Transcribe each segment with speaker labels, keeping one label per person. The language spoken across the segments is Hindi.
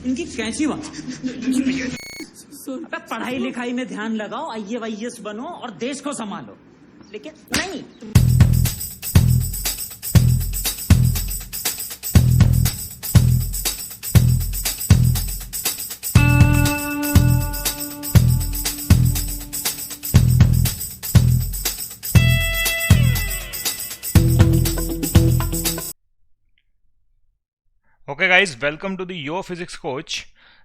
Speaker 1: इनकी कैंची वहां। अबे पढ़ाई लिखाई में ध्यान लगाओ, IAS बनो और देश को संभालो, लेकिन नहीं।
Speaker 2: Okay guys, welcome to the your physics coach.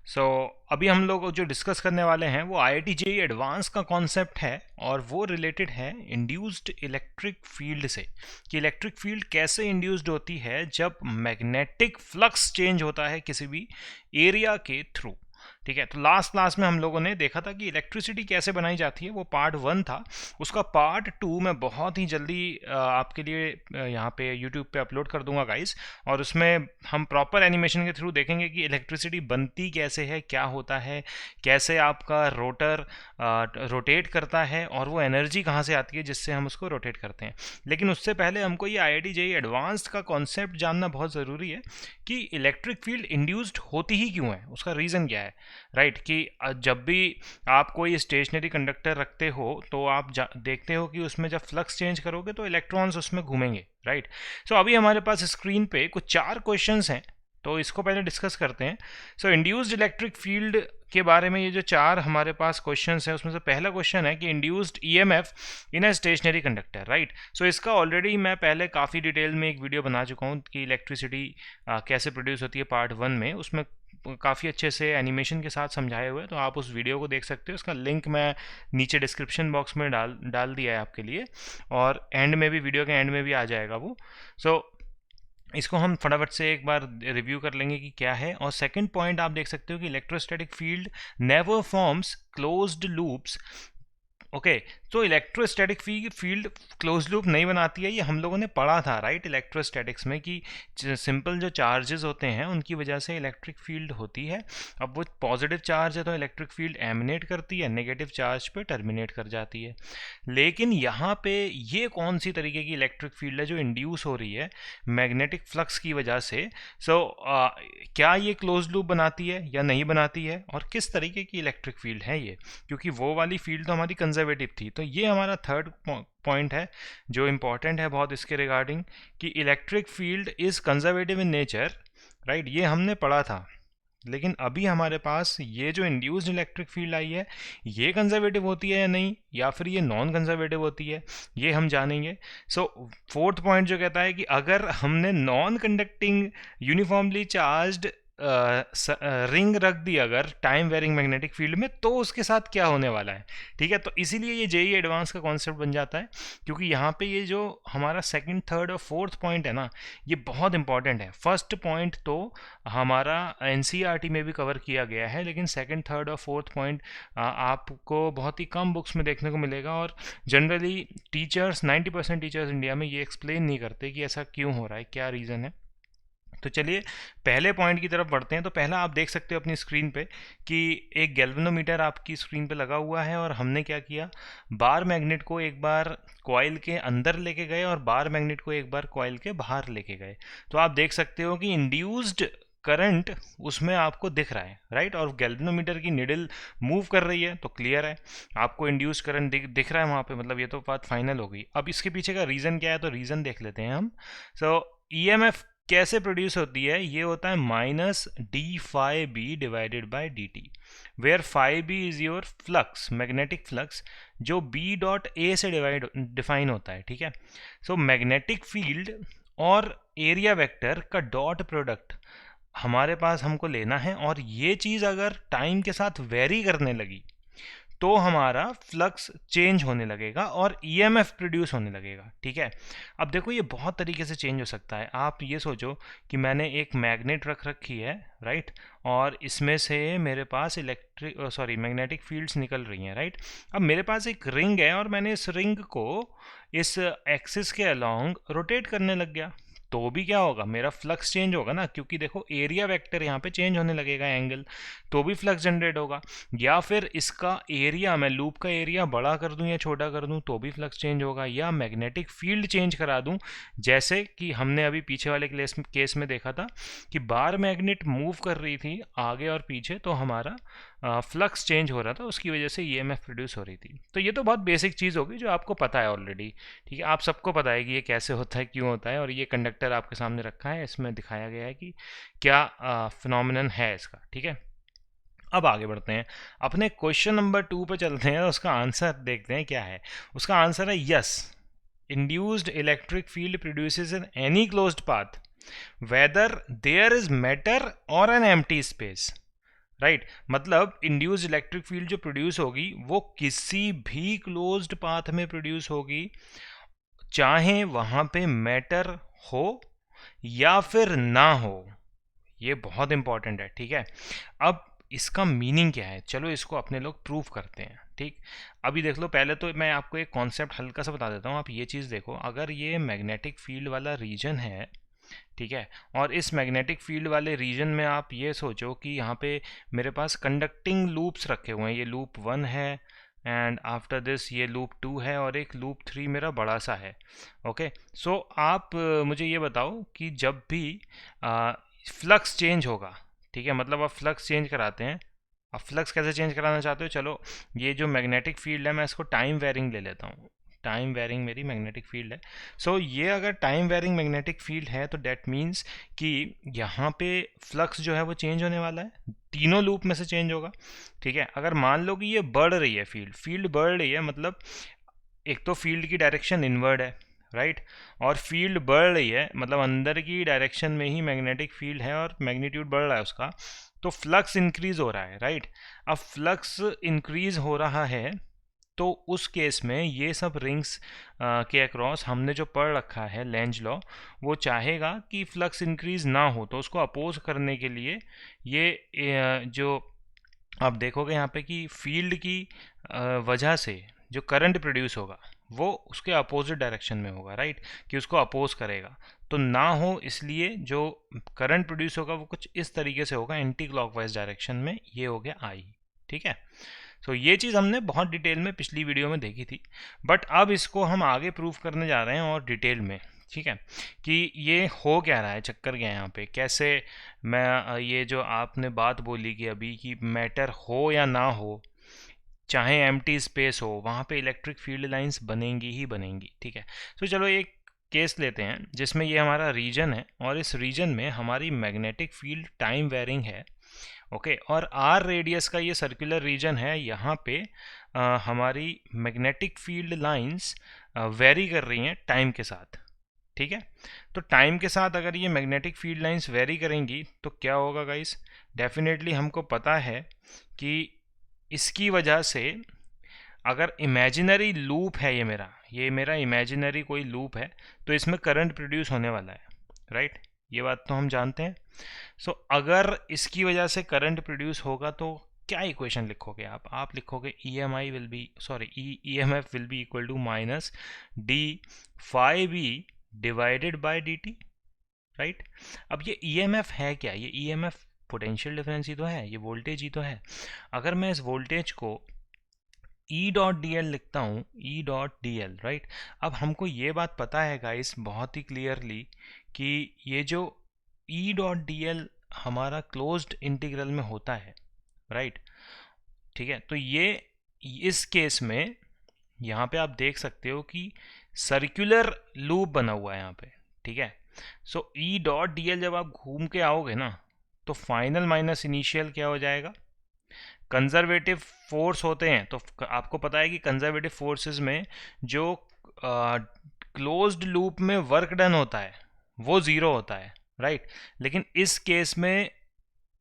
Speaker 2: So अभी हम लोग जो डिस्कस करने वाले हैं वो IIT JEE एडवांस का कॉन्सेप्ट है और वो रिलेटेड है इंड्यूस्ड इलेक्ट्रिक फील्ड से, कि इलेक्ट्रिक फील्ड कैसे इंड्यूस्ड होती है जब मैग्नेटिक फ्लक्स चेंज होता है किसी भी एरिया के थ्रू। ठीक है, तो लास्ट क्लास में हम लोगों ने देखा था कि इलेक्ट्रिसिटी कैसे बनाई जाती है, वो पार्ट 1 था। उसका पार्ट 2 मैं बहुत ही जल्दी आपके लिए यहाँ पे यूट्यूब पे अपलोड कर दूंगा गाइस, और उसमें हम प्रॉपर एनिमेशन के थ्रू देखेंगे कि इलेक्ट्रिसिटी बनती कैसे है, क्या होता है, कैसे आपका रोटर रोटेट करता है और वो एनर्जी कहाँ से आती है जिससे हम उसको रोटेट करते हैं। लेकिन उससे पहले हमको ये IIT JEE एडवांस्ड का कॉन्सेप्ट जानना बहुत ज़रूरी है कि इलेक्ट्रिक फील्ड इंड्यूस्ड होती ही क्यों है, उसका रीज़न क्या है। राइट, कि जब भी आप कोई स्टेशनरी कंडक्टर रखते हो तो आप देखते हो कि उसमें जब फ्लक्स चेंज करोगे तो इलेक्ट्रॉन्स उसमें घूमेंगे। राइट, सो अभी हमारे पास स्क्रीन पे कुछ 4 क्वेश्चंस हैं, तो इसको पहले डिस्कस करते हैं। सो इंड्यूस्ड इलेक्ट्रिक फील्ड के बारे में ये जो 4 हमारे पास क्वेश्चंस हैं उसमें से पहला क्वेश्चन है कि इंड्यूस्ड EMF इन अ स्टेशनरी कंडक्टर। राइट, सो इसका ऑलरेडी मैं पहले काफ़ी डिटेल में एक वीडियो बना चुका हूँ कि इलेक्ट्रिसिटी कैसे प्रोड्यूस होती है पार्ट 1 में, उसमें काफ़ी अच्छे से एनिमेशन के साथ समझाए हुए, तो आप उस वीडियो को देख सकते हो। उसका लिंक मैं नीचे डिस्क्रिप्शन बॉक्स में डाल दिया है आपके लिए, और एंड में भी, वीडियो के एंड में भी आ जाएगा वो। सो इसको हम फटाफट से एक बार रिव्यू कर लेंगे कि क्या है। और सेकंड पॉइंट आप देख सकते हो कि electrostatic field never forms closed loops. Okay, तो इलेक्ट्रोस्टैटिक फील्ड क्लोज लूप नहीं बनाती है, ये हम लोगों ने पढ़ा था। राइट, इलेक्ट्रोस्टैटिक्स में कि सिंपल जो चार्जेस होते हैं उनकी वजह से इलेक्ट्रिक फील्ड होती है। अब वो पॉजिटिव चार्ज है तो इलेक्ट्रिक फील्ड एमिनेट करती है, नेगेटिव चार्ज पे टर्मिनेट कर जाती है। लेकिन यहाँ पे ये कौन सी तरीके की इलेक्ट्रिक फील्ड है जो इंड्यूस हो रही है मैग्नेटिक फ्लक्स की वजह से। क्या ये क्लोज लूप बनाती है या नहीं बनाती है, और किस तरीके की इलेक्ट्रिक फील्ड है ये, क्योंकि वो वाली फील्ड तो हमारी कंजर्वेटिव थी। तो ये हमारा थर्ड पॉइंट है जो इंपॉर्टेंट है बहुत इसके रिगार्डिंग, कि electric field is conservative in nature. Right, ये हमने पढ़ा था। लेकिन अभी हमारे पास ये जो इंड्यूस्ड इलेक्ट्रिक फील्ड आई है ये कंजर्वेटिव होती है या नहीं, या फिर ये नॉन कंजर्वेटिव होती है, ये हम जानेंगे। सो फोर्थ पॉइंट जो कहता है कि अगर हमने non conducting uniformly charged ring रख दी अगर टाइम वेरिंग मैग्नेटिक फील्ड में, तो उसके साथ क्या होने वाला है। ठीक है, तो इसीलिए ये JEE एडवांस का कॉन्सेप्ट बन जाता है, क्योंकि यहाँ पे ये जो हमारा सेकंड, थर्ड और फोर्थ पॉइंट है ना, ये बहुत इंपॉर्टेंट है। फर्स्ट पॉइंट तो हमारा NCERT में भी कवर किया गया है, लेकिन सेकंड, थर्ड और फोर्थ पॉइंट आपको बहुत ही कम बुक्स में देखने को मिलेगा, और जनरली टीचर्स 90% टीचर्स इंडिया में ये एक्सप्लेन नहीं करते कि ऐसा क्यों हो रहा है, क्या रीज़न है। तो चलिए पहले पॉइंट की तरफ बढ़ते हैं। तो पहला आप देख सकते हो अपनी स्क्रीन पे कि एक गैल्वेनोमीटर आपकी स्क्रीन पे लगा हुआ है, और हमने क्या किया, बार मैग्नेट को एक बार कॉइल के अंदर लेके गए और बार मैग्नेट को एक बार कॉइल के बाहर लेके गए। तो आप देख सकते हो कि इंड्यूस्ड करंट उसमें आपको दिख रहा है। राइट, और गैल्वेनोमीटर की निडल मूव कर रही है, तो क्लियर है आपको इंड्यूस्ड करंट दिख रहा है वहाँ पे, मतलब ये तो बात फाइनल हो गई। अब इसके पीछे का रीज़न क्या है, तो रीज़न देख लेते हैं हम। सो EMF कैसे प्रोड्यूस होती है, ये होता है -d∅b divided by dt, where φb is your flux, magnetic flux, जो B.A से डिफाइन होता है। ठीक है, सो मैग्नेटिक फील्ड और एरिया वेक्टर का डॉट प्रोडक्ट हमारे पास हमको लेना है, और ये चीज़ अगर टाइम के साथ वेरी करने लगी तो हमारा फ्लक्स चेंज होने लगेगा और EMF प्रोड्यूस होने लगेगा। ठीक है, अब देखो ये बहुत तरीके से चेंज हो सकता है। आप ये सोचो कि मैंने एक मैग्नेट रख रखी है, राइट, और इसमें से मेरे पास मैग्नेटिक फील्ड्स निकल रही हैं। राइट, अब मेरे पास एक रिंग है और मैंने इस रिंग को इस एक्सिस के अलोंग रोटेट करने लग गया, तो भी क्या होगा, मेरा फ्लक्स चेंज होगा ना, क्योंकि देखो एरिया वेक्टर यहाँ पे चेंज होने लगेगा एंगल, तो भी फ्लक्स जनरेट होगा। या फिर इसका एरिया, मैं लूप का एरिया बड़ा कर दूं या छोटा कर दूं तो भी फ्लक्स चेंज होगा। या मैग्नेटिक फील्ड चेंज करा दूं, जैसे कि हमने अभी पीछे वाले केस में देखा था कि बार मैग्नेट मूव कर रही थी आगे और पीछे, तो हमारा फ्लक्स चेंज हो रहा था, उसकी वजह से ईएमएफ प्रोड्यूस हो रही थी। तो ये तो बहुत बेसिक चीज़ होगी जो आपको पता है ऑलरेडी, ठीक है, आप सबको पता है कि ये कैसे होता है, क्यों होता है। और ये कंडक्टर आपके सामने रखा है, इसमें दिखाया गया है कि क्या फिनोमिनन है इसका, ठीक है। अब आगे बढ़ते हैं, अपने क्वेश्चन नंबर 2 पे चलते हैं, उसका आंसर देखते हैं क्या है। उसका आंसर है yes, induced electric field produces in any closed path whether there is matter और एन एम्प्टी स्पेस, राइट। मतलब इंड्यूस्ड इलेक्ट्रिक फील्ड जो प्रोड्यूस होगी वो किसी भी क्लोज्ड पाथ में प्रोड्यूस होगी, चाहे वहां पे मैटर हो या फिर ना हो। ये बहुत इंपॉर्टेंट है, ठीक है। अब इसका मीनिंग क्या है, चलो इसको अपने लोग प्रूफ करते हैं, ठीक। अभी देख लो, पहले तो मैं आपको एक कॉन्सेप्ट हल्का सा बता देता हूँ। आप ये चीज़ देखो, अगर ये मैग्नेटिक फील्ड वाला रीजन है, ठीक है, और इस मैग्नेटिक फील्ड वाले रीजन में आप ये सोचो कि यहाँ पे मेरे पास कंडक्टिंग लूप्स रखे हुए हैं, ये लूप 1 है एंड आफ्टर दिस ये लूप 2 है और एक लूप 3 मेरा बड़ा सा है। ओके, सो आप मुझे ये बताओ कि जब भी फ्लक्स चेंज होगा, ठीक है, मतलब आप फ्लक्स चेंज कराते हैं, अब फ्लक्स कैसे चेंज कराना चाहते हो, चलो ये जो मैग्नेटिक फील्ड है मैं इसको टाइम वेरिंग ले लेता हूँ, टाइम वेरिंग मेरी मैग्नेटिक फील्ड है। सो ये अगर टाइम वेरिंग मैग्नेटिक फील्ड है तो डेट मीन्स कि यहाँ पे फ्लक्स जो है वो चेंज होने वाला है, तीनों लूप में से चेंज होगा, ठीक है। अगर मान लो कि ये बढ़ रही है, फील्ड बढ़ रही है, मतलब एक तो फील्ड की डायरेक्शन इनवर्ड है, राइट, और फील्ड बढ़ रही है मतलब अंदर की डायरेक्शन में ही मैग्नेटिक फील्ड है और मैग्नीट्यूड बढ़ रहा है उसका, तो फ्लक्स इंक्रीज हो रहा है, राइट। अब फ्लक्स इंक्रीज हो रहा है तो उस केस में ये सब रिंग्स के अक्रॉस हमने जो पढ़ रखा है लेंज लॉ, वो चाहेगा कि फ्लक्स इंक्रीज ना हो, तो उसको अपोज करने के लिए ये जो आप देखोगे यहाँ पे कि फील्ड की वजह से जो करंट प्रोड्यूस होगा वो उसके अपोजिट डायरेक्शन में होगा, राइट, कि उसको अपोज करेगा, तो ना हो इसलिए जो करंट प्रोड्यूस होगा वो कुछ इस तरीके से होगा, एंटी क्लॉकवाइज डायरेक्शन में। ये हो गया आई, ठीक है। तो ये चीज़ हमने बहुत डिटेल में पिछली वीडियो में देखी थी, बट अब इसको हम आगे प्रूफ करने जा रहे हैं और डिटेल में, ठीक है, कि ये हो क्या रहा है, चक्कर क्या है यहाँ पे, कैसे मैं ये जो आपने बात बोली कि अभी कि मैटर हो या ना हो, चाहे एम्प्टी स्पेस हो, वहाँ पे इलेक्ट्रिक फील्ड लाइंस बनेंगी ही बनेंगी, ठीक है। तो चलो एक केस लेते हैं जिसमें ये हमारा रीजन है और इस रीजन में हमारी मैग्नेटिक फील्ड टाइम वेरिंग है, ओके, और आर रेडियस का ये सर्कुलर रीजन है, यहाँ पे हमारी मैग्नेटिक फील्ड लाइंस वेरी कर रही हैं टाइम के साथ, ठीक है। तो टाइम के साथ अगर ये मैग्नेटिक फील्ड लाइंस वेरी करेंगी तो क्या होगा गाइस, डेफिनेटली हमको पता है कि इसकी वजह से अगर इमेजिनरी लूप है ये मेरा इमेजिनरी कोई लूप है तो इसमें करंट प्रोड्यूस होने वाला है, राइट, ये बात तो हम जानते हैं। सो अगर इसकी वजह से करंट प्रोड्यूस होगा तो क्या इक्वेशन लिखोगे आप लिखोगे EMI will be sorry EMF will be equal to minus D phi B divided by dt, right. अब ये EMF है क्या, ये EMF पोटेंशियल डिफरेंस ही तो है, ये वोल्टेज ही तो है। अगर मैं इस वोल्टेज को E डॉट डी एल लिखता हूँ, E dot D L, right. अब हमको ये बात पता है गाइस बहुत ही क्लियरली कि ये जो E डॉट डी एल हमारा क्लोज्ड इंटीग्रल में होता है, राइट, ठीक है। तो ये इस केस में यहाँ पे आप देख सकते हो कि सर्कुलर लूप बना हुआ है यहाँ पे, ठीक है। सो E डॉट डी एल जब आप घूम के आओगे ना तो फाइनल माइनस इनिशियल क्या हो जाएगा, कंजर्वेटिव फोर्स होते हैं, तो आपको पता है कि कंजर्वेटिव फोर्सेस में जो क्लोज्ड लूप में वर्क डन होता है वो ज़ीरो होता है, राइट, लेकिन इस केस में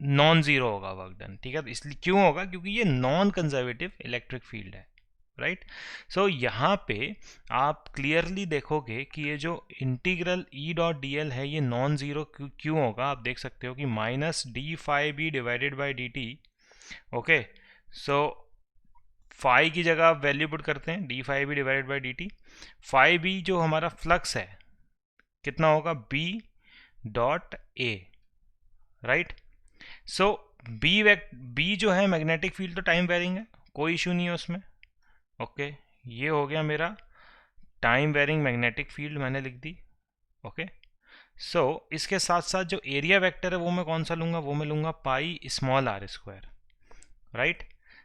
Speaker 2: नॉन ज़ीरो होगा वर्क डन, ठीक है। तो इसलिए क्यों होगा, क्योंकि ये नॉन कंजर्वेटिव इलेक्ट्रिक फील्ड है, राइट। सो यहाँ पे आप क्लियरली देखोगे कि ये जो integral E dot D L है ये नॉन ज़ीरो क्यों होगा, आप देख सकते हो कि minus D phi B divided by D T, okay. So phi की जगह आप वैल्यू पुट करते हैं D phi B divided by D T, phi B जो हमारा फ्लक्स है, कितना होगा, B dot A, right. So B जो है मैग्नेटिक फील्ड तो टाइम वेरिंग है, कोई इशू नहीं है उसमें। ओके, ये हो गया मेरा टाइम वेरिंग मैग्नेटिक फील्ड, मैंने लिख दी। ओके, सो इसके साथ साथ जो एरिया वेक्टर है वो मैं कौन सा लूँगा, वो मैं लूँगा pi small R square, right.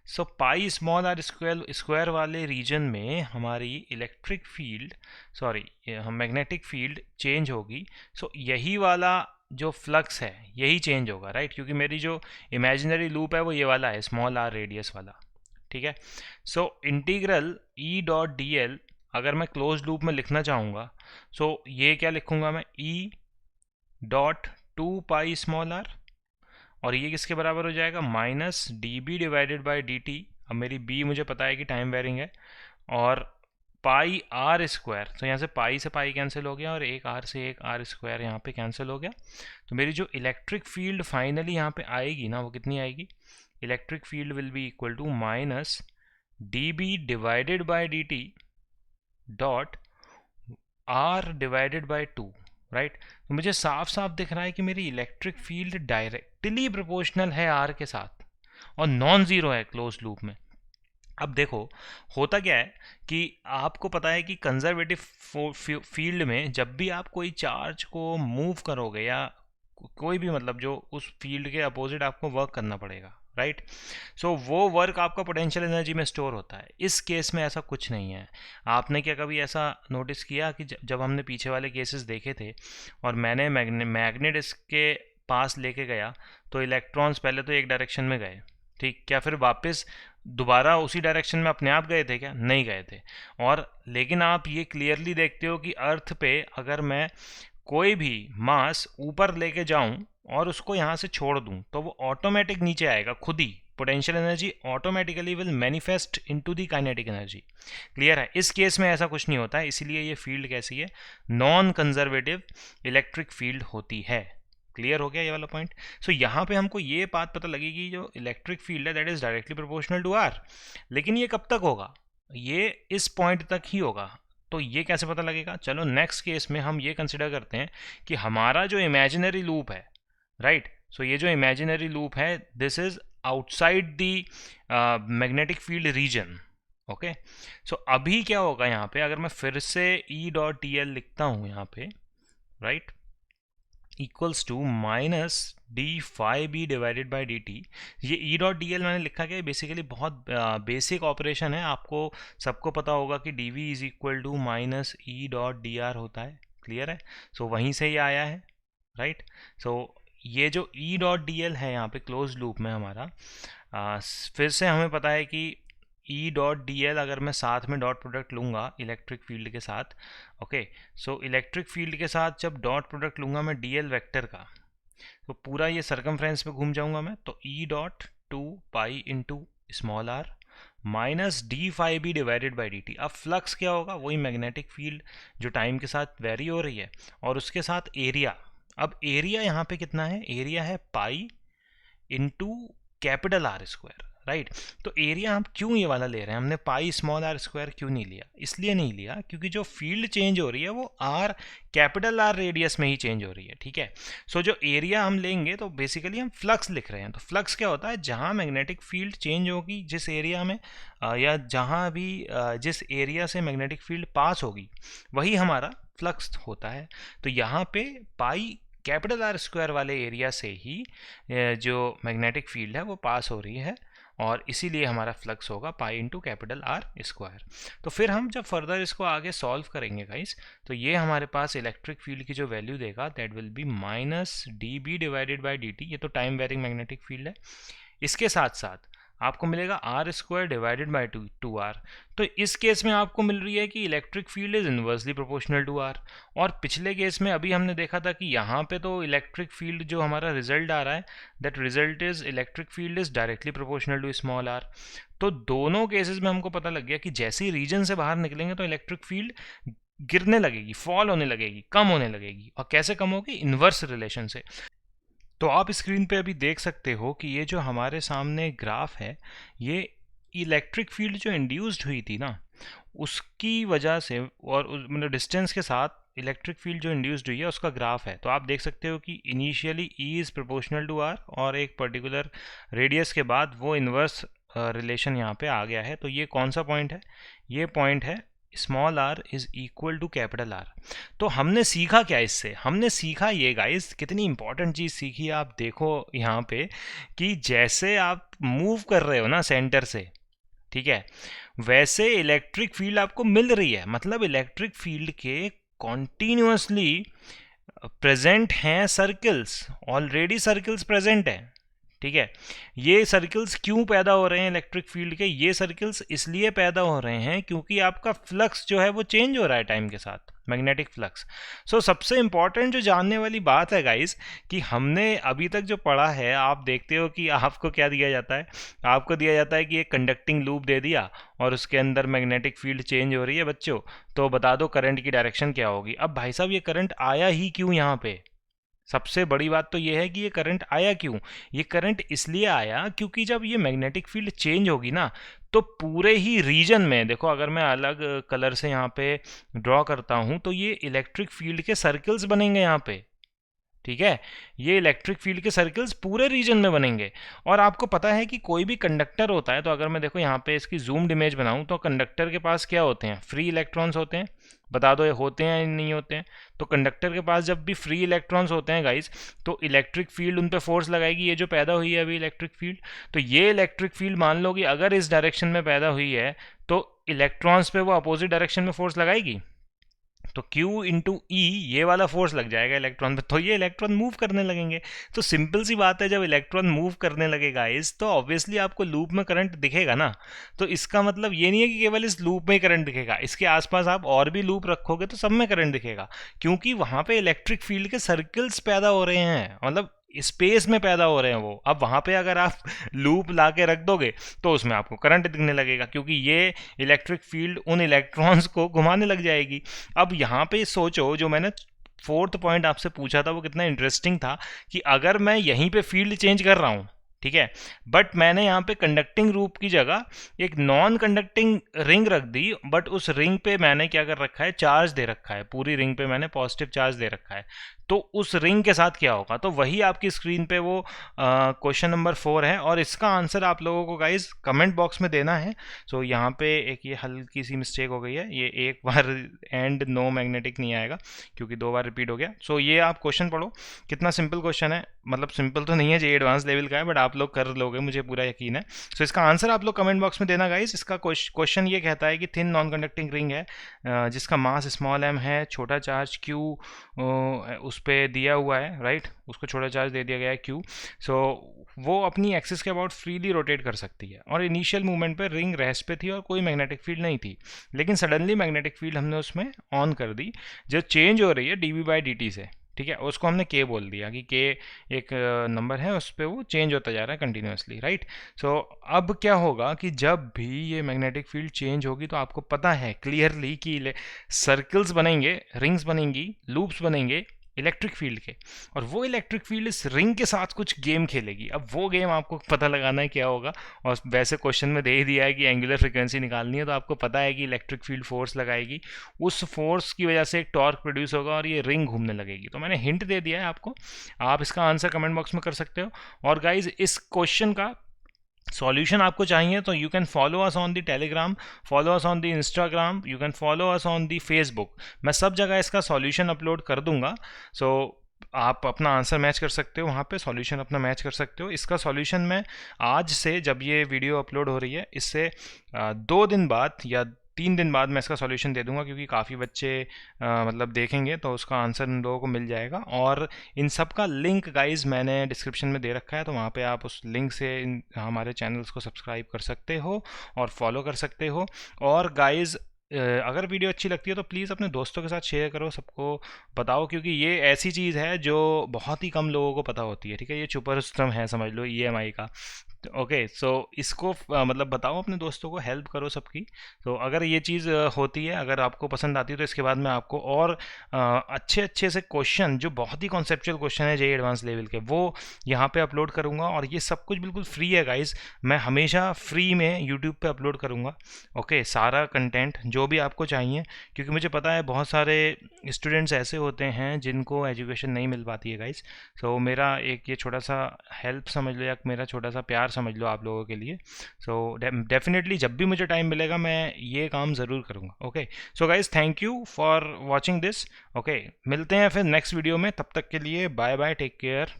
Speaker 2: So pi small R square वाले रीजन में हमारी electric field, sorry magnetic field change होगी। सो यही वाला जो फ्लक्स है यही चेंज होगा, राइट, क्योंकि मेरी जो इमेजिनरी लूप है वो ये वाला है, स्मॉल आर रेडियस वाला, ठीक है। सो इंटीग्रल ई डॉट डी एल अगर मैं क्लोज लूप में लिखना चाहूँगा, सो ये क्या लिखूँगा मैं, E dot 2 pi small R, और ये किसके बराबर हो जाएगा, minus D B divided by D T. अब मेरी बी मुझे पता है कि टाइम वेरिंग है, और पाई आर स्क्वायर, तो यहाँ से पाई कैंसिल हो गया और एक आर से एक आर स्क्वायर यहाँ पे कैंसिल हो गया। तो मेरी जो इलेक्ट्रिक फील्ड फाइनली यहाँ पे आएगी ना, वो कितनी आएगी, electric field will be equal to minus D B divided by D T dot R divided by 2, right. तो मुझे साफ साफ दिख रहा है कि मेरी इलेक्ट्रिक फील्ड डायरेक्टली प्रोपोर्शनल है आर के साथ और नॉन ज़ीरो है क्लोज लूप में। अब देखो होता क्या है कि आपको पता है कि कंजर्वेटिव फील्ड में जब भी आप कोई चार्ज को मूव करोगे या कोई भी मतलब जो उस फील्ड के अपोजिट आपको वर्क करना पड़ेगा, राइट। सो वो वर्क आपका पोटेंशियल एनर्जी में स्टोर होता है। इस केस में ऐसा कुछ नहीं है। आपने क्या कभी ऐसा नोटिस किया कि जब हमने पीछे वाले केसेस देखे थे और मैंने मैग्नेट इसके पास लेके गया तो इलेक्ट्रॉन्स पहले तो एक डायरेक्शन में गए, ठीक, क्या फिर वापस दोबारा उसी डायरेक्शन में अपने आप गए थे, क्या नहीं गए थे। और लेकिन आप ये क्लियरली देखते हो कि अर्थ पे अगर मैं कोई भी मास ऊपर लेके जाऊं और उसको यहाँ से छोड़ दूं तो वो ऑटोमेटिक नीचे आएगा खुद ही, potential energy automatically will manifest into the kinetic energy. Clear है। इस केस में ऐसा कुछ नहीं होता है, इसीलिए ये फील्ड कैसी है, नॉन कंजर्वेटिव इलेक्ट्रिक फील्ड होती है। क्लियर हो गया ये वाला पॉइंट। सो यहाँ पे हमको ये बात पता लगी कि जो इलेक्ट्रिक फील्ड है that is directly proportional to R. लेकिन ये कब तक होगा, ये इस पॉइंट तक ही होगा। तो ये कैसे पता लगेगा, चलो नेक्स्ट केस में हम ये कंसिडर करते हैं कि हमारा जो इमेजिनरी लूप है, राइट, सो ये जो इमेजिनरी लूप है this is outside the magnetic field region. Okay, so अभी क्या होगा यहाँ पे, अगर मैं फिर से ई डॉट डी एल लिखता हूँ यहाँ पे, right, equals to minus D phi B divided by D T. ये ई डॉट डी एल मैंने लिखा क्या, बेसिकली बहुत बेसिक ऑपरेशन है, आपको सबको पता होगा कि D V is equal to minus E dot D R होता है। क्लियर है। सो वहीं से ये आया है, राइट। सो ये जो ई डॉट डी एल है यहाँ पे क्लोज लूप में हमारा, फिर से हमें पता है कि ई डॉट डी एल अगर मैं साथ में डॉट प्रोडक्ट लूँगा इलेक्ट्रिक फील्ड के साथ, ओके, सो इलेक्ट्रिक फील्ड के साथ जब डॉट प्रोडक्ट लूँगा मैं डी एल वैक्टर का, तो पूरा ये सर्कमफ्रेंस पे घूम जाऊँगा मैं, तो E dot 2 pi into small R minus D phi B divided by D T. अब फ्लक्स क्या होगा, वही मैग्नेटिक फील्ड जो टाइम के साथ वेरी हो रही है, और उसके साथ एरिया। अब एरिया यहाँ पे कितना है, एरिया है pi into capital R square, right. तो एरिया हम क्यों ये वाला ले रहे हैं, हमने पाई स्मॉल आर स्क्वायर क्यों नहीं लिया, इसलिए नहीं लिया क्योंकि जो फील्ड चेंज हो रही है वो आर कैपिटल आर रेडियस में ही चेंज हो रही है, ठीक है। सो जो एरिया हम लेंगे तो बेसिकली हम फ्लक्स लिख रहे हैं, तो फ्लक्स क्या होता है, जहाँ मैग्नेटिक फील्ड चेंज होगी जिस एरिया में, या जहाँ भी जिस एरिया से मैग्नेटिक फील्ड पास होगी वही हमारा फ्लक्स होता है। तो यहाँ पे पाई कैपिटल आर स्क्वायर वाले एरिया से ही जो मैग्नेटिक फील्ड है वो पास हो रही है, और इसीलिए हमारा फ्लक्स होगा pi into capital R square. तो फिर हम जब फर्दर इसको आगे सॉल्व करेंगे गाइस, तो ये हमारे पास इलेक्ट्रिक फील्ड की जो वैल्यू देगा that will be minus D B divided by D T. ये तो टाइम वेरिंग मैग्नेटिक फील्ड है। इसके साथ साथ आपको मिलेगा R square divided by two R. तो इस केस में आपको मिल रही है कि electric field is inversely proportional to R. और पिछले केस में अभी हमने देखा था कि यहाँ पे तो इलेक्ट्रिक फील्ड जो हमारा रिजल्ट आ रहा है that result is electric field is directly proportional to small R. तो दोनों केसेस में हमको पता लग गया कि जैसे ही रीजन से बाहर निकलेंगे तो इलेक्ट्रिक फील्ड गिरने लगेगी, फॉल होने लगेगी, कम होने लगेगी। और कैसे कम होगी, इन्वर्स रिलेशन से। तो आप स्क्रीन पे अभी देख सकते हो कि ये जो हमारे सामने ग्राफ है, ये इलेक्ट्रिक फील्ड जो इंड्यूस्ड हुई थी ना उसकी वजह से, और मतलब डिस्टेंस के साथ इलेक्ट्रिक फील्ड जो इंड्यूस्ड हुई है उसका ग्राफ है। तो आप देख सकते हो कि initially E is proportional to R और एक पर्टिकुलर रेडियस के बाद वो इन्वर्स रिलेशन यहाँ पे आ गया है। तो ये कौन सा पॉइंट है? ये पॉइंट है small r is equal to capital R. तो हमने सीखा क्या इससे? हमने सीखा ये गाइस, कितनी इंपॉर्टेंट चीज़ सीखी आप देखो यहाँ पे, कि जैसे आप मूव कर रहे हो ना सेंटर से, ठीक है, वैसे इलेक्ट्रिक फील्ड आपको मिल रही है। मतलब इलेक्ट्रिक फील्ड के कॉन्टीन्यूसली प्रेजेंट हैं सर्कल्स, ऑलरेडी सर्कल्स प्रेजेंट हैं, ठीक है। ये सर्कल्स क्यों पैदा हो रहे हैं इलेक्ट्रिक फील्ड के? ये सर्कल्स इसलिए पैदा हो रहे हैं क्योंकि आपका फ्लक्स जो है वो चेंज हो रहा है टाइम के साथ, मैग्नेटिक फ्लक्स। सो सबसे इंपॉर्टेंट जो जानने वाली बात है गाइस, कि हमने अभी तक जो पढ़ा है, आप देखते हो कि आपको क्या दिया जाता है? आपको दिया जाता है कि एक कंडक्टिंग लूप दे दिया और उसके अंदर मैग्नेटिक फील्ड चेंज हो रही है बच्चों, तो बता दो करंट की डायरेक्शन क्या होगी। अब भाई साहब ये करंट आया ही क्यों यहाँ पे? सबसे बड़ी बात तो ये है कि ये करंट आया क्यों? ये करंट इसलिए आया क्योंकि जब ये मैग्नेटिक फील्ड चेंज होगी ना, तो पूरे ही रीजन में, देखो अगर मैं अलग कलर से यहाँ पे ड्रॉ करता हूँ तो ये इलेक्ट्रिक फील्ड के सर्कल्स बनेंगे यहाँ पे, ठीक है। ये इलेक्ट्रिक फील्ड के सर्कल्स पूरे रीजन में बनेंगे। और आपको पता है कि कोई भी कंडक्टर होता है, तो अगर मैं देखो यहाँ पे इसकी जूम्ड इमेज बनाऊँ, तो कंडक्टर के पास क्या होते हैं? फ्री इलेक्ट्रॉन्स होते हैं। बता दो ये होते हैं या नहीं होते हैं? तो कंडक्टर के पास जब भी फ्री इलेक्ट्रॉन्स होते हैं गाइस, तो इलेक्ट्रिक फील्ड उन पे फोर्स लगाएगी, ये जो पैदा हुई है अभी इलेक्ट्रिक फील्ड। तो ये इलेक्ट्रिक फील्ड मान लो कि अगर इस डायरेक्शन में पैदा हुई है, तो इलेक्ट्रॉन्स पे वो अपोजिट डायरेक्शन में फोर्स लगाएगी, तो Q इंटू ई ये वाला फोर्स लग जाएगा इलेक्ट्रॉन पे, तो ये इलेक्ट्रॉन मूव करने लगेंगे। तो सिंपल सी बात है, जब इलेक्ट्रॉन मूव करने लगेगा इस, तो ऑब्वियसली आपको लूप में करंट दिखेगा ना। तो इसका मतलब ये नहीं है कि केवल इस लूप में ही करंट दिखेगा, इसके आसपास आप और भी लूप रखोगे तो सब में करंट दिखेगा, क्योंकि वहां पे इलेक्ट्रिक फील्ड के सर्कल्स पैदा हो रहे हैं, मतलब स्पेस में पैदा हो रहे हैं वो। अब वहां पे अगर आप लूप ला के रख दोगे तो उसमें आपको करंट दिखने लगेगा, क्योंकि ये इलेक्ट्रिक फील्ड उन इलेक्ट्रॉन्स को घुमाने लग जाएगी। अब यहाँ पे सोचो, जो मैंने फोर्थ पॉइंट आपसे पूछा था वो कितना इंटरेस्टिंग था, कि अगर मैं यहीं पे फील्ड चेंज कर रहा हूँ, ठीक है, बट मैंने यहाँ पे कंडक्टिंग रूप की जगह एक नॉन कंडक्टिंग रिंग रख दी, बट उस रिंग पे मैंने क्या कर रखा है? चार्ज दे रखा है, पूरी रिंग पे मैंने पॉजिटिव चार्ज दे रखा है। तो उस रिंग के साथ क्या होगा? तो वही आपकी स्क्रीन पे वो क्वेश्चन नंबर 4 है, और इसका आंसर आप लोगों को गाइज कमेंट बॉक्स में देना है। सो यहाँ पे एक ये हल्की सी मिस्टेक हो गई है, ये एक बार एंड नो मैग्नेटिक नहीं आएगा क्योंकि 2 बार रिपीट हो गया। सो ये आप क्वेश्चन पढ़ो, कितना सिंपल क्वेश्चन है, मतलब सिंपल तो नहीं है, ये एडवांस लेवल का है, बट आप लोग कर लोगे, मुझे पूरा यकीन है। सो इसका आंसर आप लोग कमेंट बॉक्स में देना गाइज। इसका क्वेश्चन ये कहता है कि थिन नॉन कंडक्टिंग रिंग है जिसका मास स्मॉल m है, छोटा चार्ज q उस पे दिया हुआ है, राइट, उसको छोटा चार्ज दे दिया गया है q। सो वो अपनी एक्सिस के अबाउट फ्रीली रोटेट कर सकती है, और इनिशियल मूवमेंट पे रिंग रेस्ट पे थी और कोई मैग्नेटिक फील्ड नहीं थी, लेकिन सडनली मैग्नेटिक फील्ड हमने उसमें ऑन कर दी, जो चेंज हो रही है dv/dt से, ठीक है, उसको हमने k बोल दिया कि k एक नंबर है, उस पर वो चेंज होता जा रहा है कंटिन्यूसली, राइट। सो अब क्या होगा कि जब भी ये मैग्नेटिक फील्ड चेंज होगी, तो आपको पता है क्लियरली कि सर्कल्स बनेंगे, रिंग्स बनेंगी, लूप्स बनेंगे इलेक्ट्रिक फील्ड के, और वो इलेक्ट्रिक फील्ड इस रिंग के साथ कुछ गेम खेलेगी। अब वो गेम आपको पता लगाना है क्या होगा, और वैसे क्वेश्चन में दे ही दिया है कि एंगुलर फ्रीक्वेंसी निकालनी है, तो आपको पता है कि इलेक्ट्रिक फील्ड फोर्स लगाएगी, उस फोर्स की वजह से एक टॉर्क प्रोड्यूस होगा और ये रिंग घूमने लगेगी। तो मैंने हिंट दे दिया है आपको, आप इसका आंसर कमेंट बॉक्स में कर सकते हो। और गाइज इस क्वेश्चन का सॉल्यूशन आपको चाहिए तो you can follow us on the Telegram, follow us on the Instagram, you can follow us on the Facebook. मैं सब जगह इसका सॉल्यूशन अपलोड कर दूंगा, सो आप अपना आंसर मैच कर सकते हो, वहाँ पे सॉल्यूशन अपना मैच कर सकते हो। इसका सॉल्यूशन मैं आज से, जब ये वीडियो अपलोड हो रही है, इससे 2 दिन बाद या 3 दिन बाद मैं इसका सॉल्यूशन दे दूंगा, क्योंकि काफ़ी बच्चे मतलब देखेंगे तो उसका आंसर उन लोगों को मिल जाएगा। और इन सब का लिंक गाइज मैंने डिस्क्रिप्शन में दे रखा है, तो वहाँ पे आप उस लिंक से हमारे चैनल्स को सब्सक्राइब कर सकते हो और फॉलो कर सकते हो। और गाइज अगर वीडियो अच्छी लगती है तो प्लीज़ अपने दोस्तों के साथ शेयर करो, सबको बताओ, क्योंकि ये ऐसी चीज़ है जो बहुत ही कम लोगों को पता होती है, ठीक है। ये छुपा रुस्तम है, समझ लो EMI का, ओके सो इसको मतलब बताओ अपने दोस्तों को, हेल्प करो सबकी। तो अगर ये चीज़ होती है, अगर आपको पसंद आती है, तो इसके बाद मैं आपको और अच्छे अच्छे से क्वेश्चन जो बहुत ही कॉन्सेप्चुअल क्वेश्चन है जेईई एडवांस लेवल के, वो यहाँ पे अपलोड करूँगा। और ये सब कुछ बिल्कुल फ्री है गाइस, मैं हमेशा फ्री में यूट्यूब पे अपलोड करूँगा। ओके सारा कंटेंट जो भी आपको चाहिए, क्योंकि मुझे पता है बहुत सारे स्टूडेंट्स ऐसे होते हैं जिनको एजुकेशन नहीं मिल पाती है गाइस। सो मेरा एक ये छोटा सा हेल्प समझ लो, या मेरा छोटा सा प्यार समझ लो आप लोगों के लिए। सो डेफिनेटली जब भी मुझे टाइम मिलेगा मैं ये काम ज़रूर करूँगा। Okay so guys thank you for watching this. Okay मिलते हैं फिर नेक्स्ट वीडियो में, तब तक के लिए बाय बाय, टेक केयर।